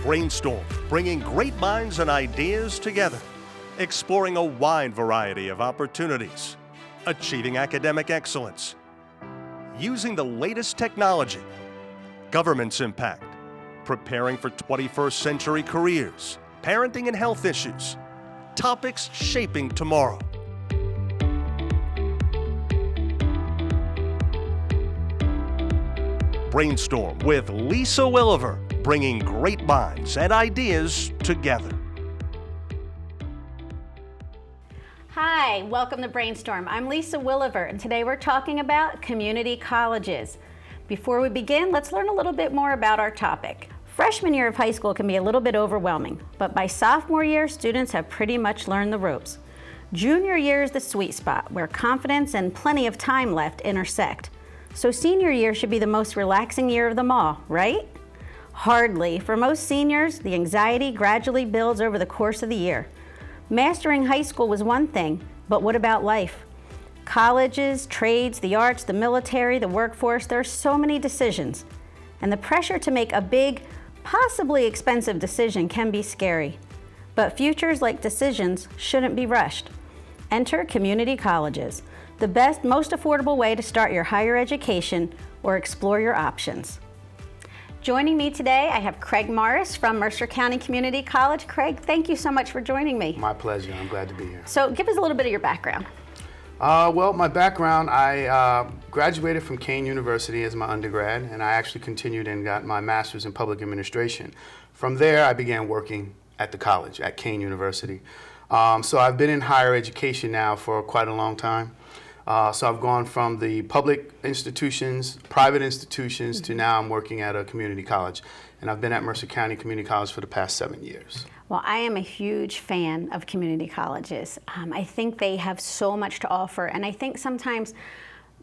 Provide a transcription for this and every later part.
Brainstorm, bringing great minds and ideas together, exploring a wide variety of opportunities, achieving academic excellence, using the latest technology, government's impact, preparing for 21st century careers, parenting and health issues, topics shaping tomorrow. Brainstorm with Lisa Williver, bringing great minds and ideas together. Hi, welcome to Brainstorm. I'm Lisa Williver, and today we're talking about community colleges. Before we begin, let's learn a little bit more about our topic. Freshman year of high school can be a little bit overwhelming, but by sophomore year, students have pretty much learned the ropes. Junior year is the sweet spot, where confidence and plenty of time left intersect. So senior year should be the most relaxing year of them all, right? Hardly. For most seniors, the anxiety gradually builds over the course of the year. Mastering high school was one thing, but what about life? Colleges, trades, the arts, the military, the workforce, there are so many decisions. And the pressure to make a big, possibly expensive decision can be scary. But futures, like decisions, shouldn't be rushed. Enter community colleges, the best, most affordable way to start your higher education or explore your options. Joining me today, I have Craig Morris from Mercer County Community College. Craig, thank you so much for joining me. My pleasure. I'm glad to be here. So give us a little bit of your background. Well, my background, I graduated from Kean University as my undergrad, and I actually continued and got my master's in public administration. From there, I began working at the college at Kean University. So I've been in higher education now for quite a long time. So I've gone from the public institutions, private institutions, to now I'm working at a community college. And I've been at Mercer County Community College for the past 7 years. Well, I am a huge fan of community colleges. I think they have so much to offer, and I think sometimes,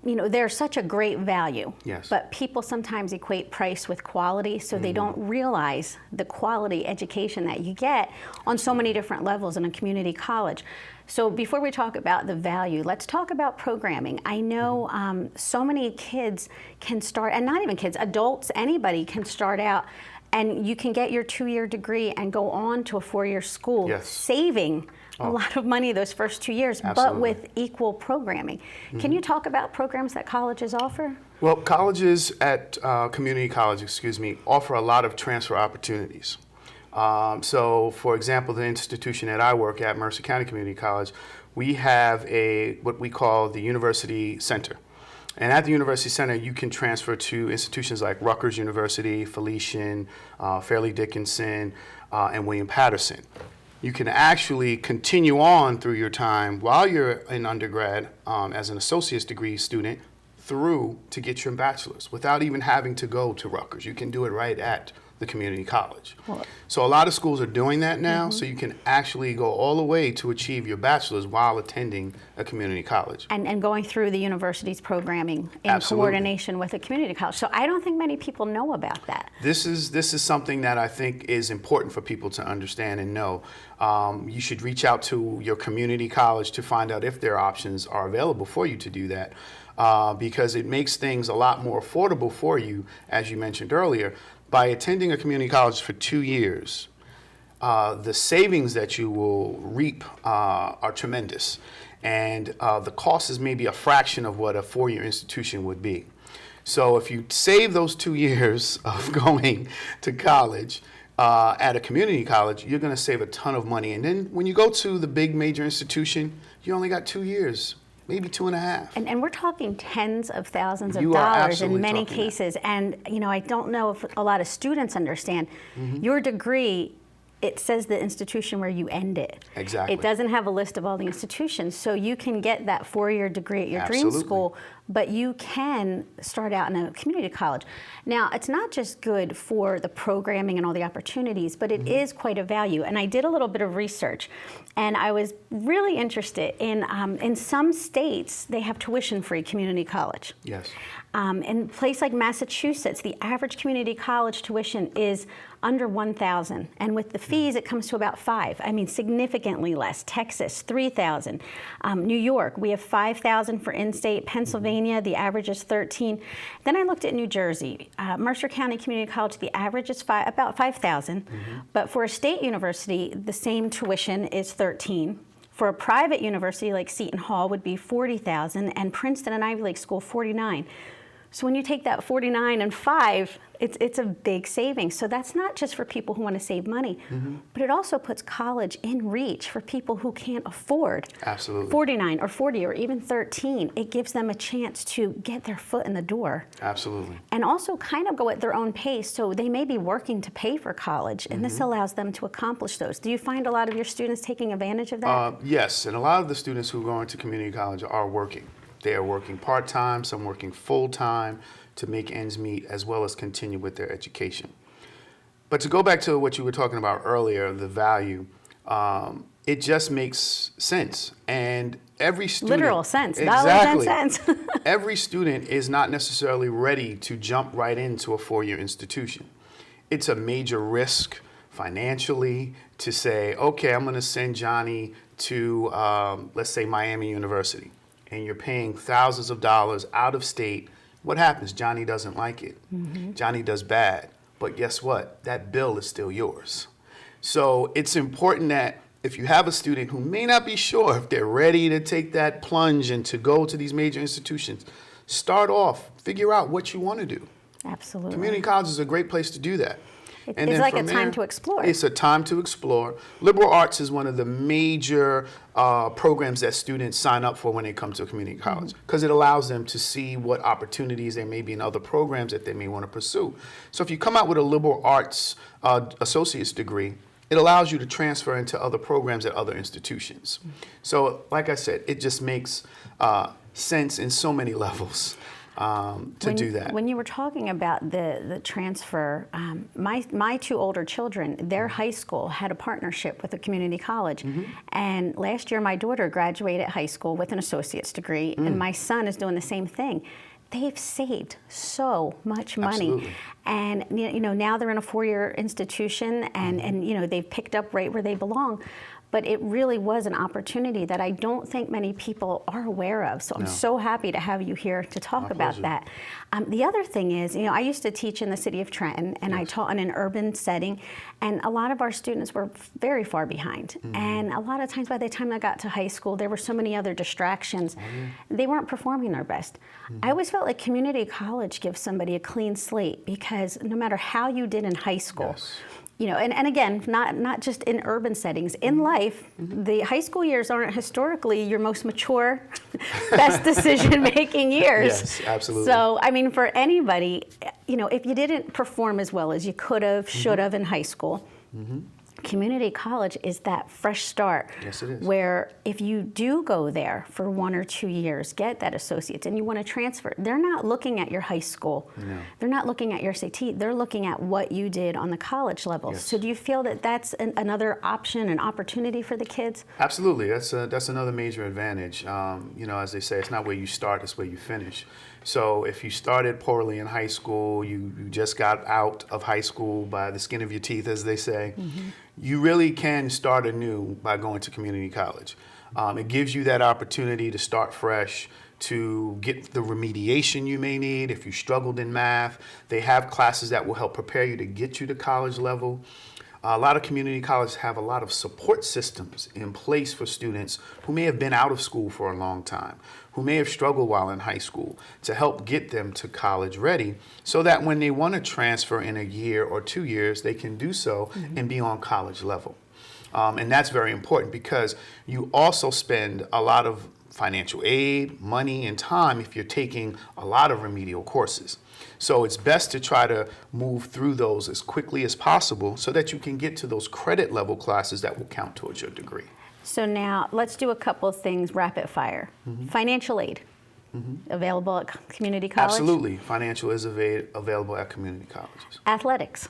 they're such a great value. Yes. But people sometimes equate price with quality, so they don't realize the quality education that you get on so many different levels in a community college. So before we talk about the value, let's talk about programming. I know so many kids can start, and not even kids, adults, anybody can start out, and you can get your 2-year degree and go on to a 4-year school, yes, saving a lot of money those first 2 years, absolutely, but with equal programming. Can you talk about programs that colleges offer? Well, colleges at community college, offer a lot of transfer opportunities. So, for example, the institution that I work at, Mercer County Community College, we have what we call the University Center. And at the University Center, you can transfer to institutions like Rutgers University, Felician, Fairleigh Dickinson, and William Patterson. You can actually continue on through your time while you're in undergrad as an associate's degree student through to get your bachelor's without even having to go to Rutgers. You can do it right at the community college. So a lot of schools are doing that now, so you can actually go all the way to achieve your bachelor's while attending a community college. And going through the university's programming in absolutely, coordination with a community college. So I don't think many people know about that. This is something that I think is important for people to understand and know. You should reach out to your community college to find out if their options are available for you to do that. Because it makes things a lot more affordable for you, as you mentioned earlier. By attending a community college for 2 years, the savings that you will reap are tremendous. And the cost is maybe a fraction of what a 4-year institution would be. So if you save those 2 years of going to college at a community college, you're going to save a ton of money. And then when you go to the big major institution, you only got 2 years. Maybe 2.5. And we're talking tens of thousands of dollars in many cases. That. And I don't know if a lot of students understand. Your degree, it says the institution where you end it. Exactly. It doesn't have a list of all the institutions. So you can get that 4-year degree at your absolutely, dream school, but you can start out in a community college. Now, it's not just good for the programming and all the opportunities, but it is quite a value. And I did a little bit of research, and I was really interested in some states, they have tuition-free community college. Yes. In a place like Massachusetts, the average community college tuition is under $1,000, and with the fees, it comes to about $5,000. I mean, significantly less. Texas, $3,000. New York, we have $5,000 for in-state. Pennsylvania, Pennsylvania, the average is 13. Then I looked at New Jersey. Mercer County Community College, the average is about 5,000. But for a state university, the same tuition is 13. For a private university like Seton Hall would be 40,000, and Princeton, an Ivy League school, 49. So when you take that 49 and 5, it's a big savings. So that's not just for people who want to save money, but it also puts college in reach for people who can't afford Absolutely. 49 or 40 or even 13. It gives them a chance to get their foot in the door. Absolutely. And also kind of go at their own pace. So they may be working to pay for college, and this allows them to accomplish those. Do you find a lot of your students taking advantage of that? Yes, and a lot of the students who go into community college are working. They are working part-time, some working full-time to make ends meet, as well as continue with their education. But to go back to what you were talking about earlier, the value, it just makes sense. And every student... Literal sense, exactly, dollars and cents. every student is not necessarily ready to jump right into a four-year institution. It's a major risk financially to say, okay, I'm going to send Johnny to, let's say, Miami University. And you're paying thousands of dollars out of state. What happens? Johnny doesn't like it. Johnny does bad. But guess what? That bill is still yours. So it's important that if you have a student who may not be sure if they're ready to take that plunge and to go to these major institutions, start off, figure out what you want to do. Absolutely. Community college is a great place to do that. It's like a time to explore. It's a time to explore. Liberal arts is one of the major programs that students sign up for when they come to a community college, because it allows them to see what opportunities there may be in other programs that they may want to pursue. So if you come out with a liberal arts associate's degree, it allows you to transfer into other programs at other institutions. So like I said, it just makes sense in so many levels. To do that. When you were talking about the transfer, my two older children, their high school had a partnership with a community college. And last year my daughter graduated high school with an associate's degree, and my son is doing the same thing. They've saved so much money. Absolutely. And now they're in a four-year institution, and they've picked up right where they belong. But it really was an opportunity that I don't think many people are aware of. So I'm so happy to have you here to talk about that. The other thing is, I used to teach in the city of Trenton, and I taught in an urban setting, and a lot of our students were very far behind. And a lot of times by the time I got to high school, there were so many other distractions. They weren't performing their best. I always felt like community college gives somebody a clean slate, because no matter how you did in high school, and again, not just in urban settings, in life, the high school years aren't historically your most mature, best decision-making years. Yes, absolutely. So, I mean, for anybody, if you didn't perform as well as you could have, should have in high school, community college is that fresh start. Yes, it is. Where if you do go there for 1 or 2 years, get that associate's, and you want to transfer, they're not looking at your high school. No. They're not looking at your SAT. They're looking at what you did on the college level. Yes. So do you feel that that's another option, an opportunity for the kids? Absolutely. That's another major advantage. As they say, it's not where you start, it's where you finish. So if you started poorly in high school, you just got out of high school by the skin of your teeth, as they say, you really can start anew by going to community college. It gives you that opportunity to start fresh, to get the remediation you may need. If you struggled in math, they have classes that will help prepare you to get you to college level. A lot of community colleges have a lot of support systems in place for students who may have been out of school for a long time, who may have struggled while in high school, to help get them to college ready, so that when they want to transfer in a year or 2 years, they can do so and be on college level. And that's very important, because you also spend a lot of financial aid, money, and time if you're taking a lot of remedial courses. So it's best to try to move through those as quickly as possible so that you can get to those credit level classes that will count towards your degree. So now let's do a couple of things rapid fire. Financial aid, available at community college? Absolutely. Financial is available at community colleges. Athletics.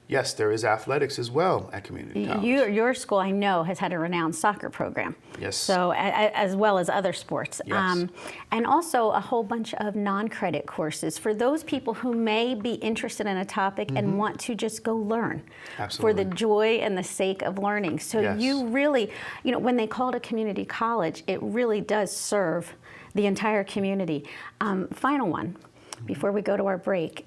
Yes, there is athletics as well at community college. Your school, I know, has had a renowned soccer program. Yes. So, as well as other sports. Yes. And also a whole bunch of non-credit courses for those people who may be interested in a topic and want to just go learn. Absolutely. For the joy and the sake of learning. So Yes. you really, when they call it a community college, it really does serve the entire community. Final one. Before we go to our break,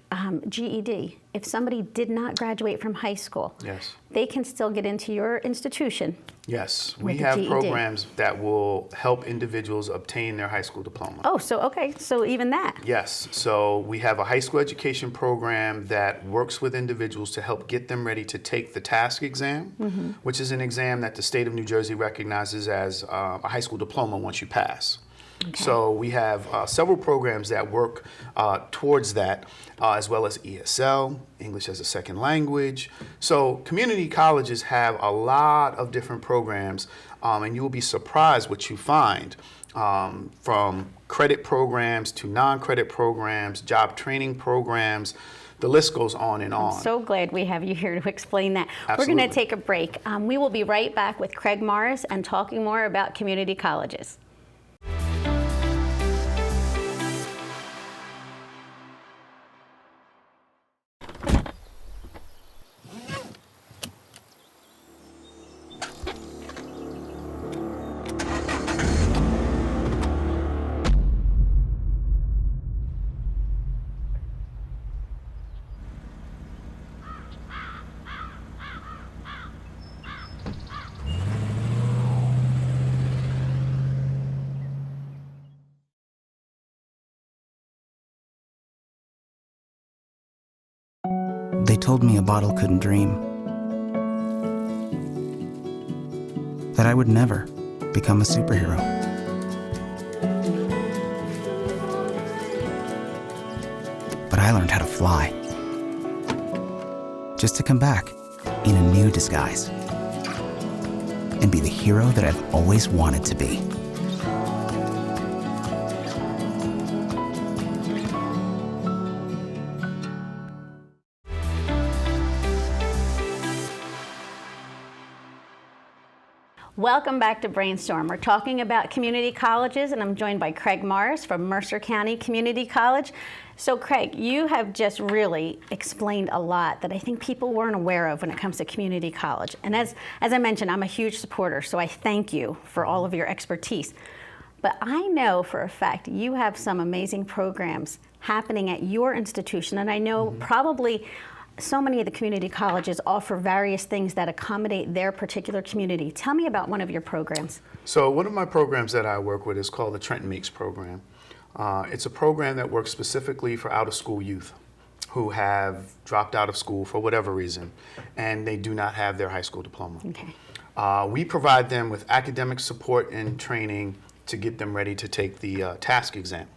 GED. If somebody did not graduate from high school, Yes. they can still get into your institution. Yes, with we the have GED. programs that will help individuals obtain their high school diploma. Oh, so okay, so even that. Yes, so we have a high school education program that works with individuals to help get them ready to take the TASC exam, which is an exam that the state of New Jersey recognizes as a high school diploma once you pass. Okay. So we have several programs that work towards that, as well as ESL, English as a Second Language. So community colleges have a lot of different programs, and you will be surprised what you find, from credit programs to non-credit programs, job training programs. The list goes on and on. I'm so glad we have you here to explain that. Absolutely. We're going to take a break. We will be right back with Craig Morris and talking more about community colleges. They told me a bottle couldn't dream, that I would never become a superhero. But I learned how to fly, just to come back in a new disguise and be the hero that I've always wanted to be. Welcome back to Brainstorm. We're talking about community colleges, and I'm joined by Craig Morris from Mercer County Community College. So Craig, you have just really explained a lot that I think people weren't aware of when it comes to community college. And as I mentioned, I'm a huge supporter, so I thank you for all of your expertise. But I know for a fact you have some amazing programs happening at your institution, and I know probably so many of the community colleges offer various things that accommodate their particular community. Tell me about one of your programs. So one of my programs that I work with is called the Trenton Meeks program. It's a program that works specifically for out-of-school youth who have dropped out of school for whatever reason, and they do not have their high school diploma. Okay. We provide them with academic support and training to get them ready to take the TASC exam.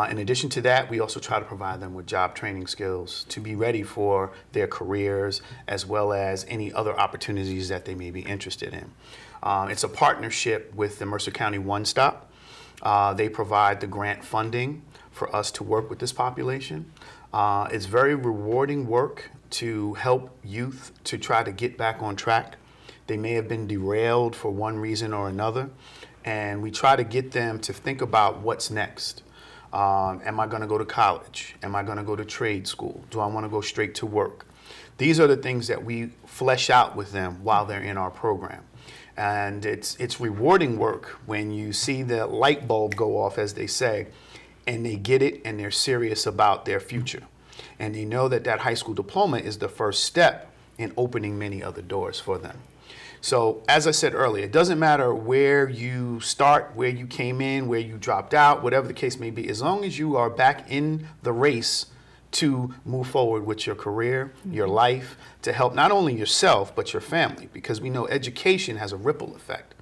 In addition to that, we also try to provide them with job training skills to be ready for their careers, as well as any other opportunities that they may be interested in. It's a partnership with the Mercer County One Stop. They provide the grant funding for us to work with this population. It's very rewarding work to help youth to try to get back on track. They may have been derailed for one reason or another, and we try to get them to think about what's next. Am I going to go to college? Am I going to go to trade school? Do I want to go straight to work? These are the things that we flesh out with them while they're in our program. And it's rewarding work when you see the light bulb go off, as they say, and they get it and they're serious about their future. And they know that that high school diploma is the first step in opening many other doors for them. So as I said earlier, it doesn't matter where you start, where you came in, where you dropped out, whatever the case may be, as long as you are back in the race to move forward with your career, your life, to help not only yourself, but your family, because we know education has a ripple effect.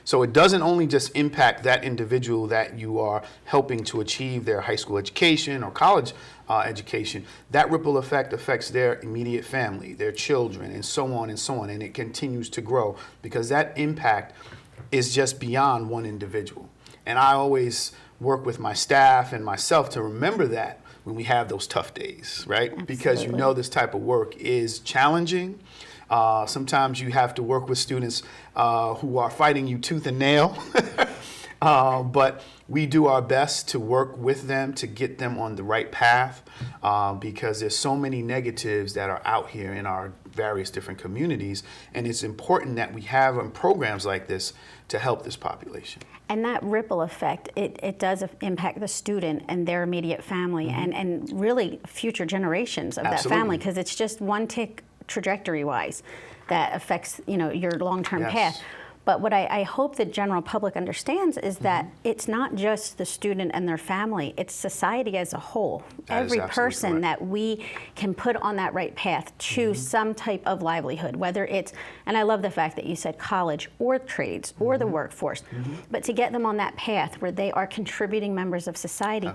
So it doesn't only just impact that individual that you are helping to achieve their high school education or college education. That ripple effect affects their immediate family, their children, and so on and so on. And it continues to grow because that impact is just beyond one individual. And I always work with my staff and myself to remember that when we have those tough days, right? Absolutely. Because you know this type of work is challenging. Sometimes you have to work with students who are fighting you tooth and nail. But we do our best to work with them to get them on the right path, because there's so many negatives that are out here in our various different communities, and it's important that we have programs like this to help this population. And that ripple effect, it does impact the student and their immediate family, and really future generations of that family, because it's just one tick trajectory-wise that affects, your long-term path. But what I hope the general public understands is that it's not just the student and their family, it's society as a whole. Every person that we can put on that right path to some type of livelihood, whether it's, and I love the fact that you said college or trades or the workforce, but to get them on that path where they are contributing members of society,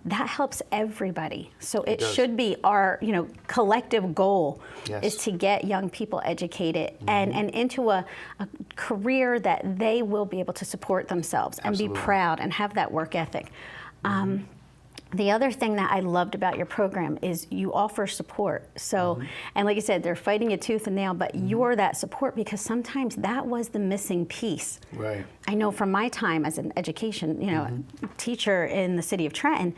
that helps everybody. So it should be our, collective goal is to get young people educated and into a career that they will be able to support themselves and be proud and have that work ethic. The other thing that I loved about your program is you offer support. So, and like you said, they're fighting you tooth and nail, but you're that support, because sometimes that was the missing piece. Right. I know from my time as an education, teacher in the city of Trenton,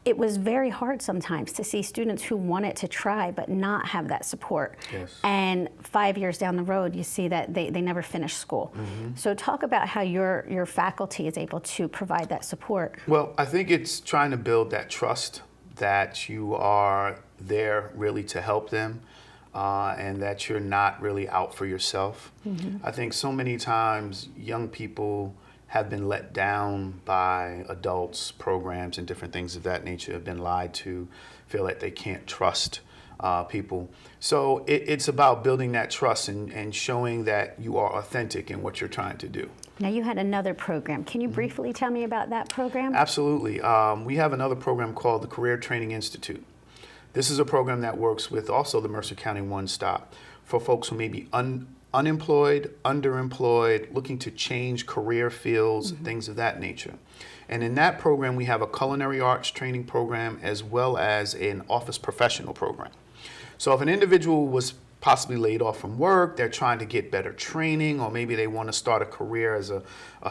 it was very hard sometimes to see students who wanted to try but not have that support. And 5 years down the road, you see that they never finish school. So talk about how your faculty is able to provide that support. Well, I think it's trying to build that trust that you are there really to help them, and that you're not really out for yourself. I think so many times young people have been let down by adults, programs, and different things of that nature, have been lied to, feel like they can't trust people. So it's about building that trust and showing that you are authentic in what you're trying to do. Now, you had another program. Can you briefly tell me about that program? Absolutely. We have another program called the Career Training Institute. This is a program that works with also the Mercer County One Stop for folks who may be unemployed, underemployed, looking to change career fields, things of that nature. And in that program, we have a culinary arts training program as well as an office professional program. So if an individual was possibly laid off from work, they're trying to get better training, or maybe they want to start a career as a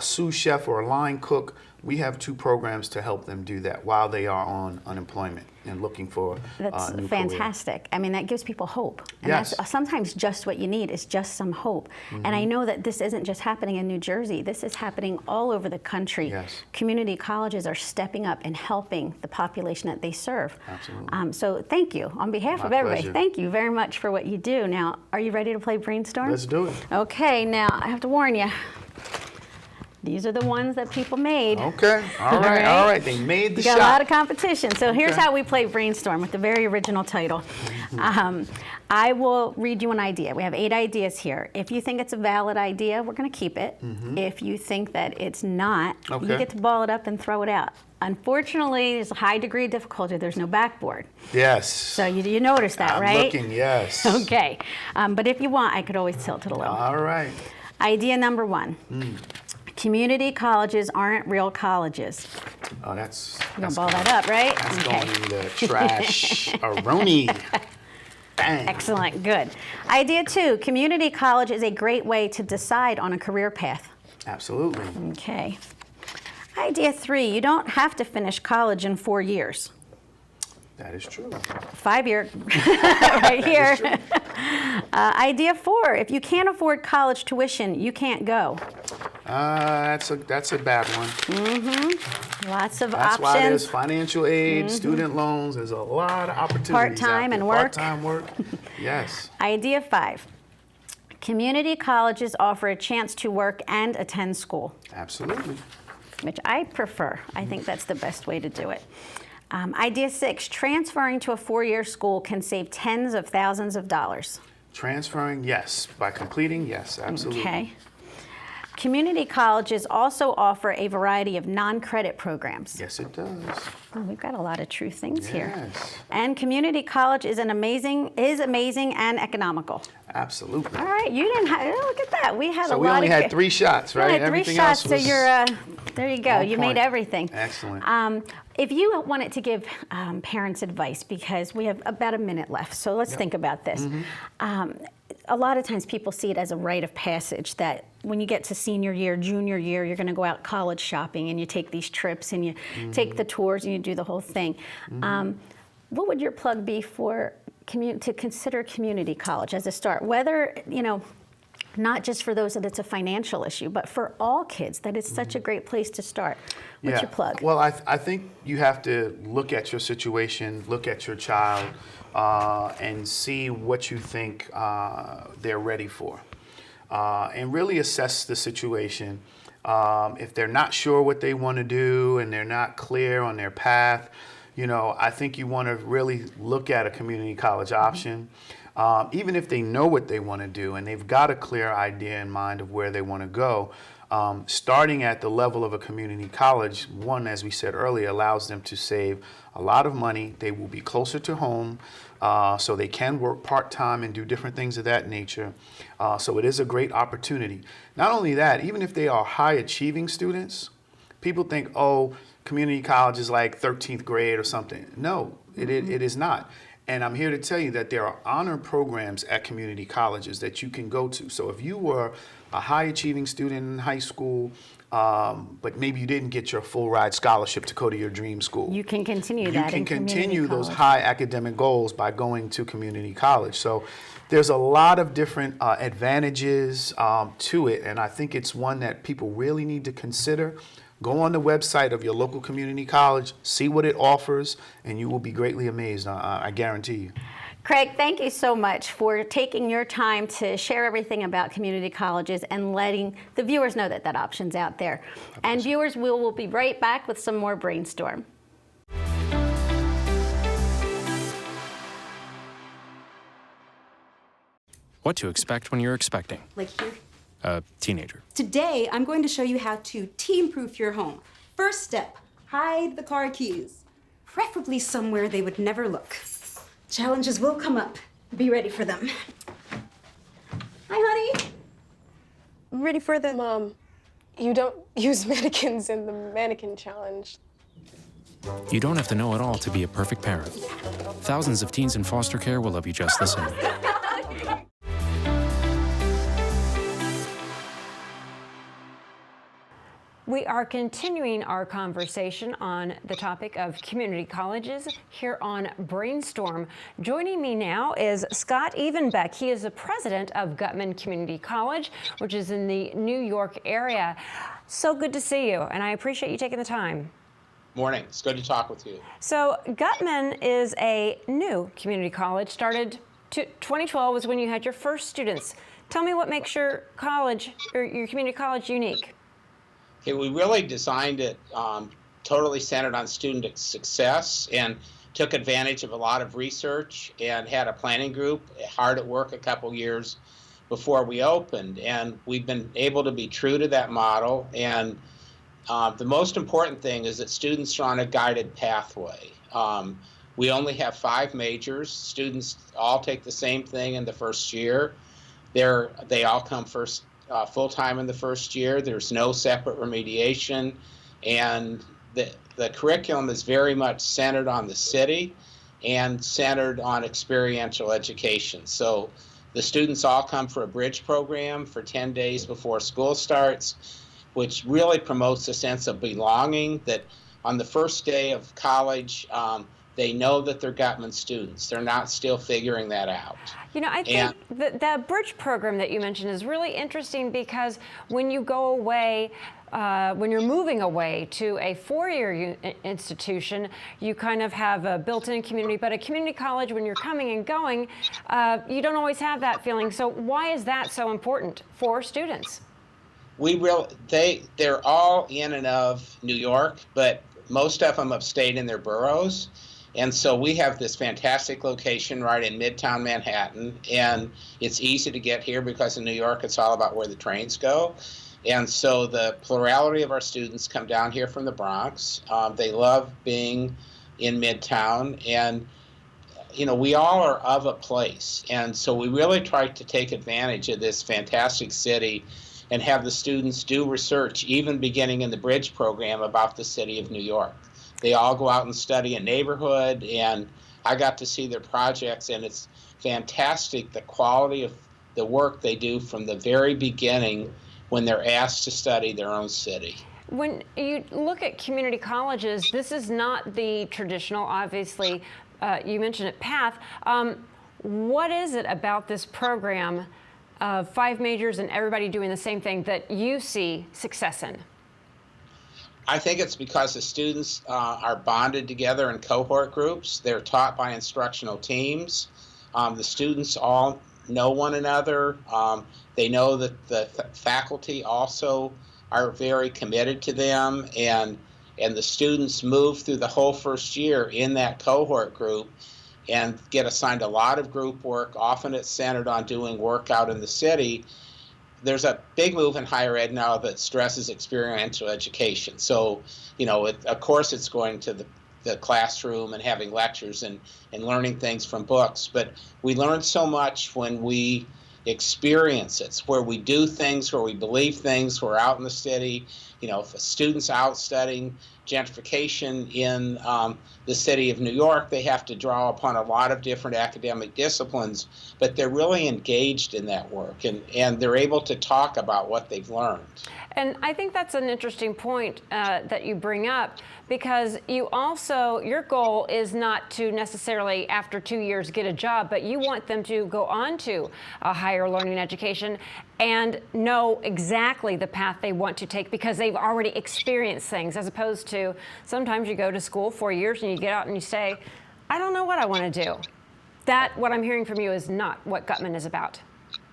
sous chef or a line cook, we have two programs to help them do that while they are on unemployment and looking for That's a new fantastic. career. I mean, that gives people hope. And Yes. that's sometimes just what you need is just some hope. And I know that this isn't just happening in New Jersey. This is happening all over the country. Yes. Community colleges are stepping up and helping the population that they serve. Absolutely. So thank you. On behalf My of everybody, pleasure. thank you very much for what you do. Now, are you ready to play Brainstorm? Let's do it. Okay, now I have to warn you. These are the ones that people made. Okay. All right. They made the We got shot. a lot of competition. So here's Okay. how we play Brainstorm with the very original title. I will read you an idea. We have 8 ideas here. If you think it's a valid idea, we're going to keep it. If you think that it's not, you Okay. get to ball it up and throw it out. Unfortunately, there's a high degree of difficulty. There's no backboard. Yes. So you notice that, I'm right? looking, yes. Okay. But if you want, I could always tilt it a little. All right. Idea number 1. Community colleges aren't real colleges. Oh, that's You're going to ball that up, right? That's going in the trash. Aroni. Bang. Excellent, good. Idea 2, community college is a great way to decide on a career path. Absolutely. Okay. Idea 3, you don't have to finish college in 4 years. That is true. 5-year, right here. true. Idea 4, if you can't afford college tuition, you can't go. That's a bad one. Lots of That's why there's options. financial aid, student loans. There's a lot of opportunities. Part-time out there. and work. Part-time work. Yes. Idea 5, community colleges offer a chance to work and attend school, Absolutely. which I prefer. I think that's the best way to do it. Idea 6, transferring to a 4-year school can save tens of thousands of dollars. Transferring, yes. By completing, yes. Absolutely. Okay. Community colleges also offer a variety of non-credit programs. Yes, it does. Oh, we've got a lot of true things here. Yes. And community college is amazing and economical. Absolutely. All right, you didn't have, look at that. We had So a we lot only of had 3 shots, right? You had 3 Everything shots, else so was you're, there you go. on You point. made everything. Excellent. If you wanted to give parents advice, because we have about a minute left, so let's think about this. a lot of times people see it as a rite of passage that when you get to senior year, junior year, you're going to go out college shopping and you take these trips and you take the tours and you do the whole thing. What would your plug be for to consider community college as a start? Whether, not just for those that it's a financial issue, but for all kids, that it's such a great place to start. What's your plug? Well, I think you have to look at your situation, look at your child, and see what you think they're ready for. And really assess the situation. If they're not sure what they want to do and they're not clear on their path, I think you want to really look at a community college option. Even if they know what they want to do and they've got a clear idea in mind of where they want to go, starting at the level of a community college, one, as we said earlier, allows them to save a lot of money. They will be closer to home, so they can work part-time and do different things of that nature. So it is a great opportunity. Not only that, even if they are high-achieving students, people think, oh, community college is like 13th grade or something. No, it is not. And I'm here to tell you that there are honor programs at community colleges that you can go to. So if you were a high-achieving student in high school, but maybe you didn't get your full-ride scholarship to go to your dream school, you can continue that. You can continue those high academic goals by going to community college. So there's a lot of different advantages to it, and I think it's one that people really need to consider. Go on the website of your local community college, see what it offers, and you will be greatly amazed, I guarantee you. Craig, thank you so much for taking your time to share everything about community colleges and letting the viewers know that that option's out there. And viewers, we will be right back with some more Brainstorm. What to expect when you're expecting. Like here. A teenager. Today, I'm going to show you how to teen-proof your home. First step, hide the car keys, preferably somewhere they would never look. Challenges will come up. Be ready for them. Hi, honey. Ready for the... Mom, you don't use mannequins in the mannequin challenge. You don't have to know it all to be a perfect parent. Thousands of teens in foster care will love you just the same. We are continuing our conversation on the topic of community colleges here on Brainstorm. Joining me now is Scott Evenbeck. He is the president of Gutman Community College, which is in the New York area. So good to see you, and I appreciate you taking the time. Morning. It's good to talk with you. So Gutman is a new community college. Started 2012 was when you had your first students. Tell me what makes your college, or your community college, unique. Okay, we really designed it totally centered on student success and took advantage of a lot of research and had a planning group hard at work a couple years before we opened. And we've been able to be true to that model. And the most important thing is that students are on a guided pathway. We only have 5 majors. Students all take the same thing in the first year. They all come full-time in the first year. There's no separate remediation, and the curriculum is very much centered on the city and centered on experiential education. So the students all come for a bridge program for 10 days before school starts, which really promotes a sense of belonging, that on the first day of college, they know that they're Gutman students. They're not still figuring that out. You know, I think that bridge program that you mentioned is really interesting because when you go away, when you're moving away to a 4-year institution, you kind of have a built-in community. But a community college, when you're coming and going, you don't always have that feeling. So why is that so important for students? They're all in and of New York, but most of them have stayed in their boroughs. And so we have this fantastic location right in Midtown Manhattan, and it's easy to get here because in New York it's all about where the trains go. And so the plurality of our students come down here from the Bronx. They love being in Midtown, and we all are of a place. And so we really try to take advantage of this fantastic city and have the students do research, even beginning in the bridge program, about the city of New York. They all go out and study a neighborhood, and I got to see their projects, and it's fantastic, the quality of the work they do from the very beginning when they're asked to study their own city. When you look at community colleges, this is not the traditional, obviously, you mentioned it, path. What is it about this program of 5 majors and everybody doing the same thing that you see success in? I think it's because the students are bonded together in cohort groups. They're taught by instructional teams. The students all know one another. They know that the faculty also are very committed to them, and the students move through the whole first year in that cohort group and get assigned a lot of group work. Often it's centered on doing work out in the city. There's a big move in higher ed now that stresses experiential education. So, of course it's going to the classroom and having lectures and learning things from books, but we learn so much when we experience it. It's where we do things, where we believe things, we're out in the city. If a student's out studying gentrification in the city of New York, they have to draw upon a lot of different academic disciplines, but they're really engaged in that work, and they're able to talk about what they've learned. And I think that's an interesting point that you bring up, because your goal is not to necessarily after 2 years get a job, but you want them to go on to a higher learning education and know exactly the path they want to take because they've already experienced things, as opposed to sometimes you go to school 4 years and you get out and you say, I don't know what I want to do. That, what I'm hearing from you, is not what Gutman is about.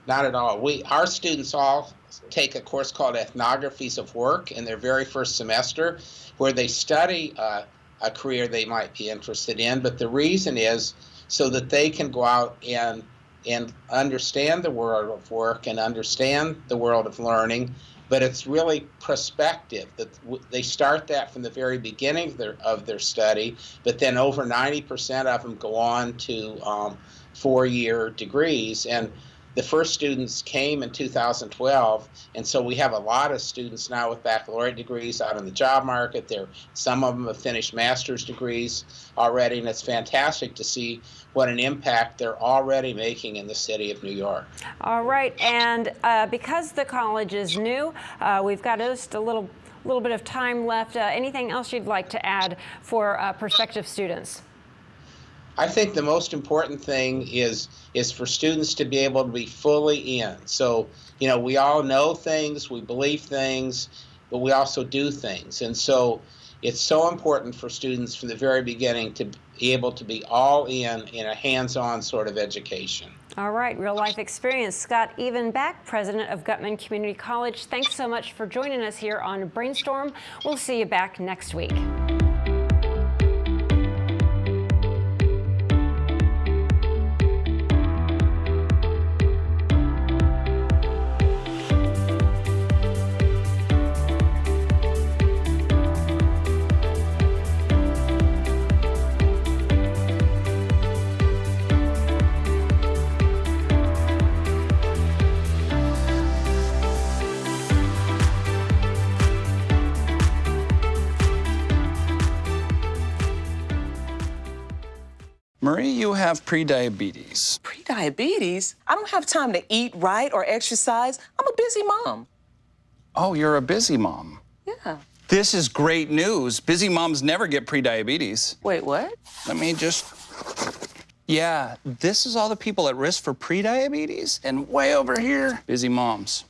Not at all. Our students all take a course called Ethnographies of Work in their very first semester, where they study a career they might be interested in, but the reason is so that they can go out and understand the world of work and understand the world of learning, but it's really prospective. That they start that from the very beginning of their study, but then over 90% of them go on to 4-year degrees. And the first students came in 2012, and so we have a lot of students now with baccalaureate degrees out in the job market. Some of them have finished master's degrees already, and it's fantastic to see what an impact they're already making in the city of New York. All right, and because the college is new, we've got just a little bit of time left. Anything else you'd like to add for prospective students? I think the most important thing is for students to be able to be fully in. So, we all know things, we believe things, but we also do things. And so it's so important for students from the very beginning to be able to be all in a hands-on sort of education. All right, real life experience. Scott Evenbach, president of Gutman Community College, thanks so much for joining us here on Brainstorm. We'll see you back next week. Marie, you have prediabetes. Prediabetes? I don't have time to eat right or exercise. I'm a busy mom. Oh, you're a busy mom. Yeah. This is great news. Busy moms never get prediabetes. Wait, what? Let me just... Yeah, this is all the people at risk for prediabetes, and way over here, busy moms.